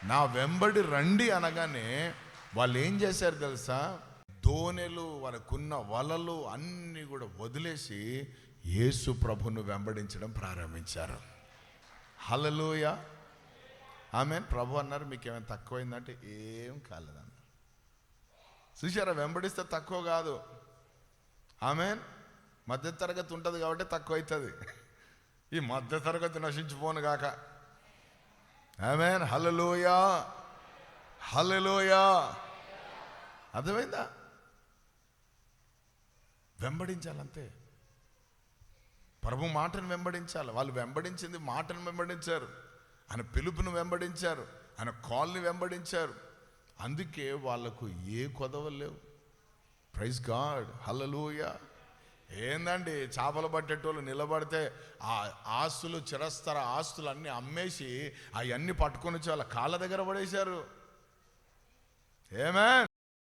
నా వెంబడి రండి అనగానే వాళ్ళు ఏం చేశారు తెలుసా? దోణెలు, వాళ్ళకున్న వలలు అన్నీ కూడా వదిలేసి యేసు ప్రభును వెంబడించడం ప్రారంభించారు. హల్లెలూయా, ఆమేన్. ప్రభు అన్నారు, మీకు ఏమైనా తక్కువైందంటే ఏం కాలేదన్న. చూసారా, వెంబడిస్తే తక్కువ కాదు. ఆమేన్. మధ్య తరగతి ఉంటుంది కాబట్టి తక్కువ అవుతుంది. ఈ మధ్య తరగతి నశించిపోను గాక. ఆమేన్. హల్లెలూయా, హల్లెలూయా. అర్థమైందా? వెంబడించాలంతే. ప్రభు మాటను వెంబడించాలి. వాళ్ళు వెంబడించింది మాటను వెంబడించారు, ఆయన పిలుపును వెంబడించారు, ఆయన కాల్ని వెంబడించారు. అందుకే వాళ్ళకు ఏ కొదవలు లేవు. ప్రైజ్ గాడ్, హల్లెలూయా. ఏందండి, చేపలు పట్టేటోళ్ళు నిలబడితే ఆ ఆస్తులు, చిరస్తర ఆస్తులు అన్నీ అమ్మేసి అవన్నీ పట్టుకొని వచ్చి వాళ్ళ కాళ్ళ దగ్గర పడేశారు. ఏమే